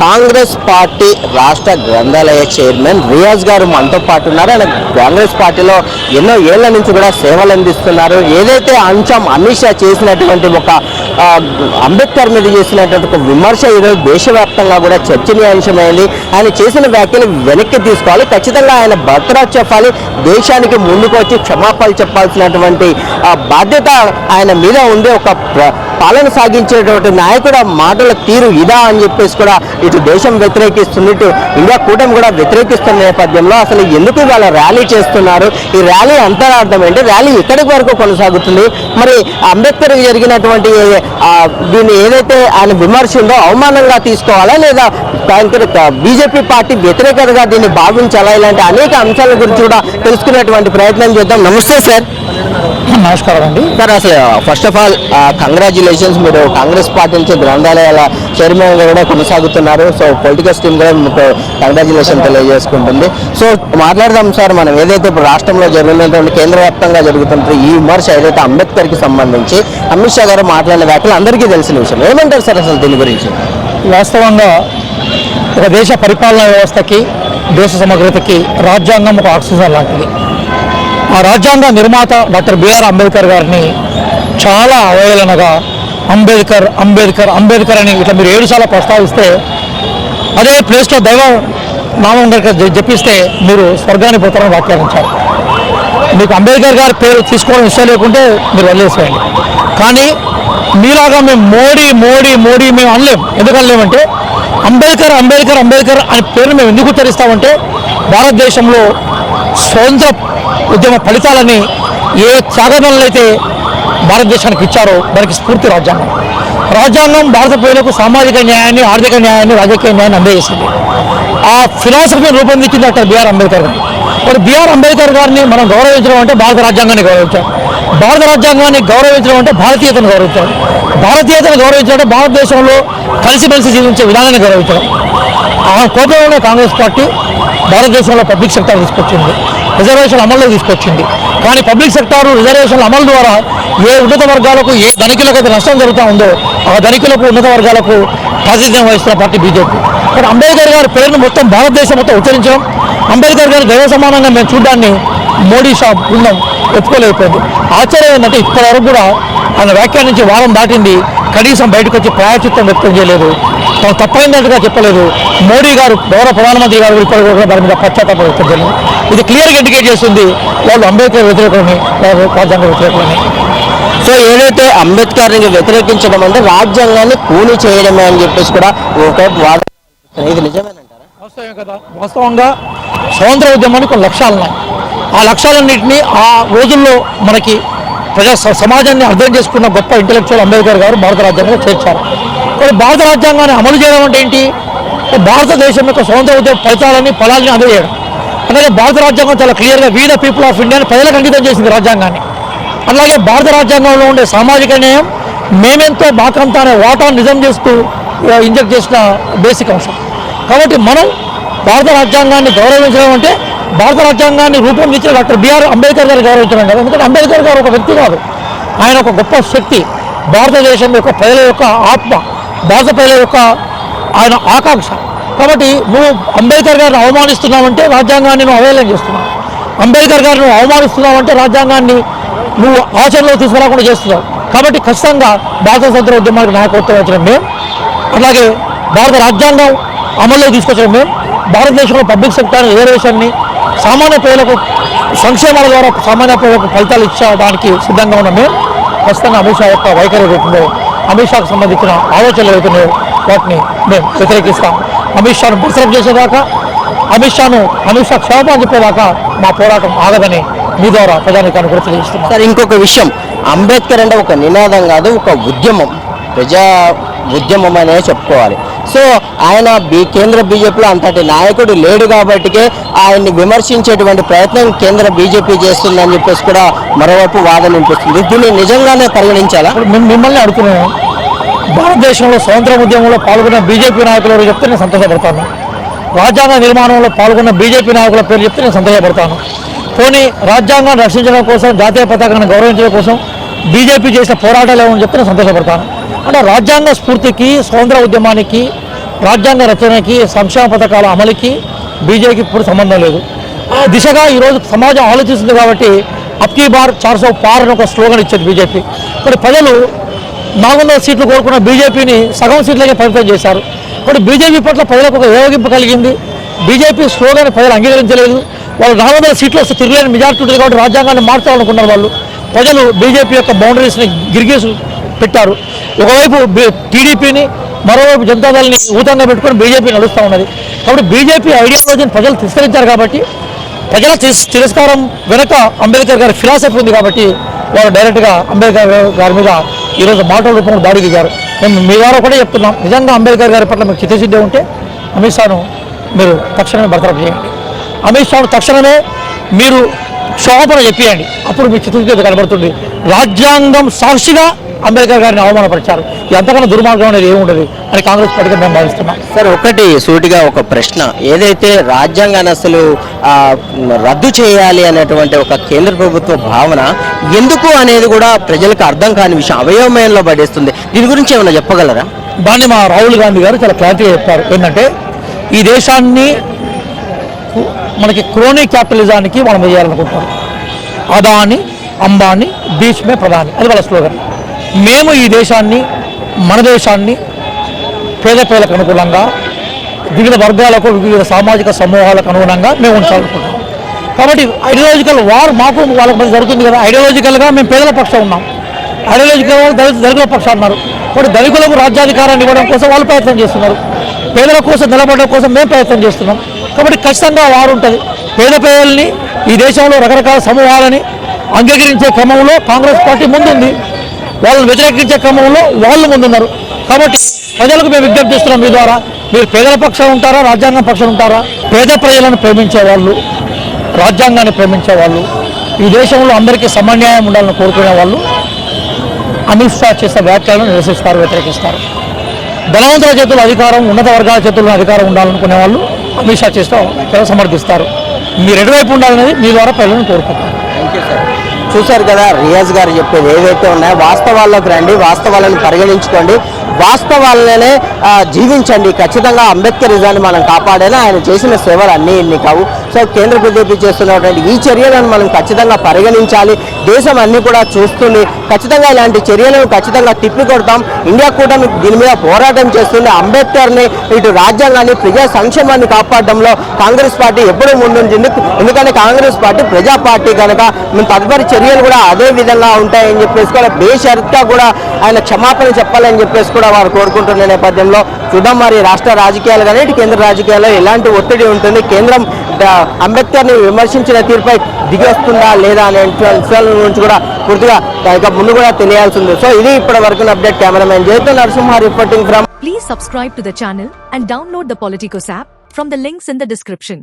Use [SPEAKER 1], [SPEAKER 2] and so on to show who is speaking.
[SPEAKER 1] Congress party రాష్ట్ర గ్రంథాలయ chairman Riyaz గారు మనతో పాటు ఉన్నారు. ఆయన కాంగ్రెస్ పార్టీలో ఎన్నో ఏళ్ల నుంచి కూడా సేవలు అందిస్తున్నారు. ఏదైతే అంశం అమిత్ షా చేసినటువంటి ఒక అంబేద్కర్ మీద చేసినటువంటి ఒక విమర్శ ఈరోజు దేశవ్యాప్తంగా కూడా చర్చనీయాంశమైంది. ఆయన చేసిన వ్యాఖ్యలు వెనక్కి తీసుకోవాలి, ఖచ్చితంగా ఆయన బర్తరాజ్ చెప్పాలి, దేశానికి ముందుకు వచ్చి క్షమాపణలు చెప్పాల్సినటువంటి బాధ్యత ఆయన మీద ఉంది. ఒక పాలన సాగించేటువంటి నాయకుడు మాటల తీరు ఇదా అని చెప్పేసి కూడా ఇటు దేశం వ్యతిరేకిస్తుంది, ఇటు ఇండియా కూటమి కూడా వ్యతిరేకిస్తున్న నేపథ్యంలో అసలు ఎందుకు ఇవాళ ర్యాలీ చేస్తున్నారు, ఈ ర్యాలీ అంతరార్థం ఏంటి, ర్యాలీ ఎక్కడి వరకు కొనసాగుతుంది, మరి అంబేద్కర్ జరిగినటువంటి దీన్ని ఏదైతే ఆయన విమర్శ ఉందో అవమానంగా తీసుకోవాలా లేదా బీజేపీ పార్టీ వ్యతిరేకతగా దీన్ని భావించాలా, ఇలాంటి అనేక అంశాల గురించి కూడా తెలుసుకునేటువంటి ప్రయత్నం చేద్దాం. నమస్తే సార్.
[SPEAKER 2] నమస్కారం అండి.
[SPEAKER 1] సార్, అసలు ఫస్ట్ ఆఫ్ ఆల్ కంగ్రాచ్యులేషన్స్, మీరు కాంగ్రెస్ పార్టీ నుంచి గ్రంథాలయాల చైర్మన్గా కూడా కొనసాగుతున్నారు. సో పొలిటికల్ టీమ్ కూడా మీకు కంగ్రాచ్యులేషన్ తెలియజేసుకుంటుంది. సో మాట్లాడదాం సార్, మనం ఏదైతే ఇప్పుడు రాష్ట్రంలో జరుగుతున్నటువంటి కేంద్ర వ్యాప్తంగా జరుగుతున్న ఈ విమర్శ ఏదైతే అంబేద్కర్కి సంబంధించి అమిత్ షా గారు మాట్లాడిన వ్యాఖ్యలు అందరికీ తెలిసిన విషయం, ఏమంటారు సార్ అసలు దీని గురించి?
[SPEAKER 2] వాస్తవంగా ఒక దేశ పరిపాలనా వ్యవస్థకి, దేశ సమగ్రతకి రాజ్యాంగం ఒక ఆక్సిజన్ లాంటిది. ఆ రాజ్యాంగ నిర్మాత డాక్టర్ బిఆర్ అంబేద్కర్ గారిని చాలా అవహేళనగా అంబేద్కర్ అంబేద్కర్ అంబేద్కర్ అని ఇట్లా మీరు 7 సార్లు ప్రస్తావిస్తే, అదే ప్లేస్లో దైవ నామం జపిస్తే మీరు స్వర్గానికి పోతారని వ్యాఖ్యానించారు. మీకు అంబేద్కర్ గారి పేరు తీసుకోవడం ఇష్టం లేకుంటే మీరు వదిలేసేయండి. కానీ మీలాగా మేము మోడీ మోడీ మోడీ మేము అనలేము. ఎందుకు అనలేమంటే అంబేద్కర్ అంబేద్కర్ అంబేద్కర్ అనే పేరును మేము ఎందుకు ఉచ్చరిస్తామంటే భారతదేశంలో స్వతంత్ర ఉద్యమ ఫలితాలని ఏ త్యాగదనులు అయితే భారతదేశానికి ఇచ్చారో దానికి స్ఫూర్తి రాజ్యాంగం. రాజ్యాంగం భారత ప్రజలకు సామాజిక న్యాయాన్ని, ఆర్థిక న్యాయాన్ని, రాజకీయ న్యాయాన్ని అందజేసింది. ఆ ఫిలాసఫీని రూపొందించింది డాక్టర్ బిఆర్ అంబేద్కర్ గారు. మరి బిఆర్ అంబేద్కర్ గారిని మనం గౌరవించడం అంటే భారత రాజ్యాంగాన్ని గౌరవించాం, భారత రాజ్యాంగాన్ని గౌరవించడం అంటే భారతీయతను గౌరవించడం, భారతీయతను గౌరవించడం అంటే భారతదేశంలో కలిసిమెలిసి జీవించే విధానాన్ని గౌరవించడం. ఆ కోపంలోనే కాంగ్రెస్ పార్టీ భారతదేశంలో పబ్లిక్ సెక్టార్ తీసుకొచ్చింది, రిజర్వేషన్ అమల్లో తీసుకొచ్చింది. కానీ పబ్లిక్ సెక్టార్ రిజర్వేషన్ అమలు ద్వారా ఏ ఉన్నత వర్గాలకు, ఏ ధనికులకు అయితే నష్టం జరుగుతూ ఉందో ఆ ధనికులకు, ఉన్నత వర్గాలకు ప్రాతినిధ్యం వహిస్తున్న పార్టీ బీజేపీ. కానీ అంబేద్కర్ గారి పేరును మొత్తం భారతదేశం మొత్తం ఉచ్చరించడం, అంబేద్కర్ గారి దైవ సమానంగా మేము చూడడాన్ని మోడీ షా బృందం ఒప్పుకోలేకపోయింది. ఆశ్చర్యం ఏంటంటే ఇప్పటివరకు కూడా ఆయన వ్యాఖ్యానించి వారం దాటింది, కనీసం బయటకు వచ్చి ప్రాయచిత్తం వ్యక్తం చేయలేదు, తను తప్పైనట్టుగా చెప్పలేదు. మోడీ గారు, గౌరవ ప్రధానమంత్రి గారు ఇప్పటికీ కూడా దాని మీద పశ్చాత్తాపం వ్యక్తం చేయలేదు. ఇది క్లియర్గా ఇండికేట్ చేస్తుంది వాళ్ళు అంబేద్కర్ వ్యతిరేకులని, వాళ్ళు రాజ్యాంగ వ్యతిరేకులని.
[SPEAKER 1] సో ఏదైతే అంబేద్కర్ని వ్యతిరేకించడం అంటే రాజ్యాంగాన్ని కూలి చేయడమే అని చెప్పేసి కూడా ఒకవైపు వాదన, ఇది నిజమేనంటారా?
[SPEAKER 2] వాస్తవం కదా. వాస్తవంగా స్వతంత్ర ఉద్యమానికి కొన్ని లక్ష్యాలు ఉన్నాయి. ఆ లక్ష్యాలన్నింటినీ ఆ రోజుల్లో మనకి సమాజాన్ని అర్థం చేసుకున్న గొప్ప ఇంటెలెక్చువల్ అంబేద్కర్ గారు భారత రాజ్యాంగంలో చేర్చారు. కానీ భారత రాజ్యాంగాన్ని అమలు చేయడం అంటే ఏంటి? భారతదేశం యొక్క స్వతంత్ర ఉద్యమ ఫలితాలని ఫలాల్ని అందజేయడం. అలాగే భారత రాజ్యాంగం చాలా క్లియర్గా వీ ద పీపుల్ ఆఫ్ ఇండియాని ప్రజలకు అంకితం చేసింది రాజ్యాంగాన్ని. అలాగే భారత రాజ్యాంగంలో ఉండే సామాజిక న్యాయం మేమెంతో మాకంతా అనే వాటాను నిజం చేస్తూ ఇంజెక్ట్ చేసిన బేసిక్ అంశం. కాబట్టి మనం భారత రాజ్యాంగాన్ని గౌరవించడం అంటే భారత రాజ్యాంగాన్ని రూపొందించిన డాక్టర్ బిఆర్ అంబేద్కర్ గారు గౌరవించడం కాదు. ఎందుకంటే అంబేద్కర్ గారు ఒక వ్యక్తి కాదు, ఆయన ఒక గొప్ప శక్తి, భారతదేశం యొక్క ప్రజల యొక్క ఆత్మ, భారత ప్రజల యొక్క ఆయన ఆకాంక్ష. కాబట్టి నువ్వు అంబేద్కర్ గారిని అవమానిస్తున్నావంటే రాజ్యాంగాన్ని నువ్వు అవహేళన చేస్తున్నావు, అంబేద్కర్ గారిని నువ్వు అవమానిస్తున్నావంటే రాజ్యాంగాన్ని నువ్వు ఆచరణలో తీసుకురాకుండా చేస్తున్నావు. కాబట్టి ఖచ్చితంగా భారత స్వతంత్ర ఉద్యమానికి నాయకత్వం వచ్చిన మేము, అలాగే భారత రాజ్యాంగం అమల్లో తీసుకొచ్చిన మేము, భారతదేశంలో పబ్లిక్ సెక్టార్ రిజర్వేషన్ని సామాన్య ప్రజలకు సంక్షేమాల ద్వారా సామాన్య ప్రజలకు ఫలితాలు ఇచ్చడానికి సిద్ధంగా ఉన్న మేము ఖచ్చితంగా అమిత్ షా యొక్క వైఖరి రూపంలో అమిత్ షాకు సంబంధించిన ఆలోచనలు ఏవైతున్నాయో వాటిని మేము వ్యతిరేకిస్తాం. అమిత్ షాను బర్తరఫ్ చేసేదాకా, అమిత్ షా క్షమాపణ చెప్పేదాకా మా పోరాటం ఆగదని మీ ద్వారా ప్రజానికాన్ని కూడా తెలియజేస్తున్నాం.
[SPEAKER 1] సార్, ఇంకొక విషయం, అంబేద్కర్ అంటే ఒక నినాదం కాదు, ఒక ఉద్యమం, ప్రజా ఉద్యమం అనే చెప్పుకోవాలి. సో ఆయన కేంద్ర బీజేపీలో అంతటి నాయకుడు లేడు కాబట్టికే ఆయన్ని విమర్శించేటువంటి ప్రయత్నం కేంద్ర బీజేపీ చేస్తుందని చెప్పేసి కూడా మరోవైపు వాదన వినిపిస్తుంది. దీన్ని నిజంగానే పరిగణించాలా?
[SPEAKER 2] మిమ్మల్ని అడుగుతున్నాను, భారతదేశంలో స్వతంత్ర ఉద్యమంలో పాల్గొన్న బీజేపీ నాయకులు చెప్తే నేను సంతోషపడతాను, రాజ్యాంగ నిర్మాణంలో పాల్గొన్న బీజేపీ నాయకుల పేరు చెప్తే నేను సంతోషపడతాను. పోనీ రాజ్యాంగాన్ని రక్షించడం కోసం, జాతీయ పతాకాన్ని గౌరవించడం కోసం బీజేపీ చేసిన పోరాటాలు ఏమని చెప్తే నేను సంతోషపడతాను. అంటే రాజ్యాంగ స్ఫూర్తికి, స్వతంత్ర ఉద్యమానికి రాజ్యాంగ రచనకి, సంక్షేమ పథకాల అమలుకి బీజేపీకి ఇప్పుడు సంబంధం లేదు. ఆ దిశగా ఈరోజు సమాజం ఆలోచిస్తుంది కాబట్టి అబ్కీ బార్ 400 పార్ అని ఒక స్లోగన్ ఇచ్చేది బీజేపీ. ఇప్పుడు ప్రజలు 400 సీట్లు కోరుకున్న బీజేపీని సగం సీట్లకే పరిమితం చేశారు. ఇప్పుడు బీజేపీ పట్ల ప్రజలకు ఒక ఏవగింపు కలిగింది. బీజేపీ స్లోగన్ ప్రజలు అంగీకరించలేదు. వాళ్ళు 400 సీట్లు వస్తే తిరగలేని మెజార్టీ ఉంటుంది కాబట్టి రాజ్యాంగాన్ని మార్చాలనుకున్నారు వాళ్ళు. ప్రజలు బీజేపీ యొక్క బౌండరీస్ని గిరిగేసి పెట్టారు. ఒకవైపు టీడీపీని, మరోవైపు జనతాదళని ఊతంగా పెట్టుకొని బీజేపీ నడుస్తూ ఉన్నది. కాబట్టి బీజేపీ ఐడియాలజీని ప్రజలు తిరస్కరించారు కాబట్టి, ప్రజల తిరస్కారం వెనక అంబేద్కర్ గారి ఫిలాసఫీ ఉంది కాబట్టి వాళ్ళు డైరెక్ట్గా అంబేద్కర్ గారి మీద ఈరోజు మాటల రూపంలో దాడి దిగారు. మేము మీ ద్వారా కూడా చెప్తున్నాం, నిజంగా అంబేద్కర్ గారి పట్ల మీకు చిత్తశుద్ధి ఉంటే అమిత్ షాను మీరు తక్షణమే బర్తరఫ్ చేయండి. అమిత్ షాను తక్షణమే మీరు క్షమాపణ చెప్పేయండి. అప్పుడు మీ చిత్తశుద్ధి కనబడుతుంది. రాజ్యాంగం సాక్షిగా అంబేద్కర్ గారిని అవమానపరిచారు. ఎంతకన్నా దుర్మార్గం అనేది ఏముండదు అని కాంగ్రెస్ పార్టీగా మేము భావిస్తున్నాం.
[SPEAKER 1] సార్, ఒకటి సూటిగా ఒక ప్రశ్న, ఏదైతే రాజ్యాంగాన్ని అసలు రద్దు చేయాలి అనేటువంటి ఒక కేంద్ర ప్రభుత్వ భావన ఎందుకు అనేది కూడా ప్రజలకు అర్థం కాని విషయం, అవయవమయంలో పడేస్తుంది. దీని గురించి ఏమైనా చెప్పగలరా?
[SPEAKER 2] దాన్ని మా రాహుల్ గాంధీ గారు చాలా క్లారిటీగా చెప్పారు. ఏంటంటే ఈ దేశాన్ని మనకి క్రోనీ క్యాపిటలిజానికి మనం వేయాలనుకుంటారు. అదాని, అంబానీ, బీచ్ మే ప్రధాని, అది వాళ్ళ స్లోగన్. మేము ఈ దేశాన్ని, మన దేశాన్ని పేద పేదలకు అనుకూలంగా, వివిధ వర్గాలకు, వివిధ సామాజిక సమూహాలకు అనుగుణంగా మేము ఉంచాలనుకుంటున్నాం. కాబట్టి ఐడియాలజికల్ వార్ మాకు వాళ్ళకి మధ్య జరుగుతుంది కదా. ఐడియాలజికల్గా మేము పేదల పక్షం ఉన్నాం, ఐడియాలజికల్ దళితుల పక్షం ఉన్నారు. కాబట్టి దళితులకు రాజ్యాధికారాన్ని ఇవ్వడం కోసం వాళ్ళు ప్రయత్నం చేస్తున్నారు, పేదల కోసం నిలబడడం కోసం మేము ప్రయత్నం చేస్తున్నాం. కాబట్టి ఖచ్చితంగా వారు ఉంటుంది. పేద పేదల్ని, ఈ దేశంలో రకరకాల సమూహాలని అంగీకరించే క్రమంలో కాంగ్రెస్ పార్టీ ముందుంది, వాళ్ళని వ్యతిరేకించే క్రమంలో వాళ్ళు ముందున్నారు. కాబట్టి ప్రజలకు మేము విజ్ఞప్తి చేస్తున్నాం మీ ద్వారా, మీరు పేదల పక్షం ఉంటారా, రాజ్యాంగం పక్షం ఉంటారా? పేద ప్రజలను ప్రేమించే వాళ్ళు, రాజ్యాంగాన్ని ప్రేమించే వాళ్ళు, ఈ దేశంలో అందరికీ సమన్యాయం ఉండాలని కోరుకునే వాళ్ళు అమిత్ షా చేసే వ్యాఖ్యలను నిరసిస్తారు, వ్యతిరేకిస్తారు. ధనవంతుల చేతుల్లో అధికారం, ఉన్నత వర్గాల చేతుల్లో అధికారం ఉండాలనుకునే వాళ్ళు అమిత్ షా చేస్తూ సమర్థిస్తారు. మీరు ఎటువైపు ఉండాలనేది మీ ద్వారా ప్రజలను కోరుకుంటారు.
[SPEAKER 1] Thank you sir. చూశారు కదా రియాజ్ గారు చెప్పేది ఏవైతే ఉన్నాయో, వాస్తవాల్లోకి రండి, వాస్తవాలను పరిగణించుకోండి, వాస్తవాలనే జీవించండి. ఖచ్చితంగా అంబేద్కరిజాన్ని మనం కాపాడేలా ఆయన చేసిన సేవలు అన్నీ ఇన్ని కావు. సో కేంద్ర బీజేపీ చేస్తున్నటువంటి ఈ చర్యలను మనం ఖచ్చితంగా పరిగణించాలి. దేశం అన్నీ కూడా చూస్తుంది. ఖచ్చితంగా ఇలాంటి చర్యలను ఖచ్చితంగా తిప్పికొడతాం. ఇండియా కూటమి దీని మీద పోరాటం చేస్తుంది. అంబేద్కర్ని, ఇటు రాజ్యాంగాన్ని, ప్రజా సంక్షేమాన్ని కాపాడడంలో కాంగ్రెస్ పార్టీ ఎప్పుడూ ముందుంటుంది. ఎందుకంటే కాంగ్రెస్ పార్టీ ప్రజా పార్టీ కనుక మేము తదుపరి చర్యలు కూడా అదే విధంగా ఉంటాయని చెప్పేసి కూడా బేషరత్గా కూడా ఆయన క్షమాపణ చెప్పాలని చెప్పేసి కూడా వారు కోరుకుంటున్న నేపథ్యంలో చూద్దాం మరి రాష్ట్ర రాజకీయాలు కానీ ఇటు కేంద్ర రాజకీయాల్లో ఎలాంటి ఒత్తిడి ఉంటుంది, కేంద్రం అంబేద్కర్ని విమర్శించిన తీరుపై దిగి వస్తుందా లేదా అనే విషయాల గురించి కూడా పూర్తిగా ఇక ముందు కూడా తెలియాల్సింది. సో ఇది ఇప్పటి వరకు అప్డేట్. కెమెరామెన్ జయతో Narasimha reporting from.
[SPEAKER 3] Please subscribe to the channel and download the Politicos app from the links in the description.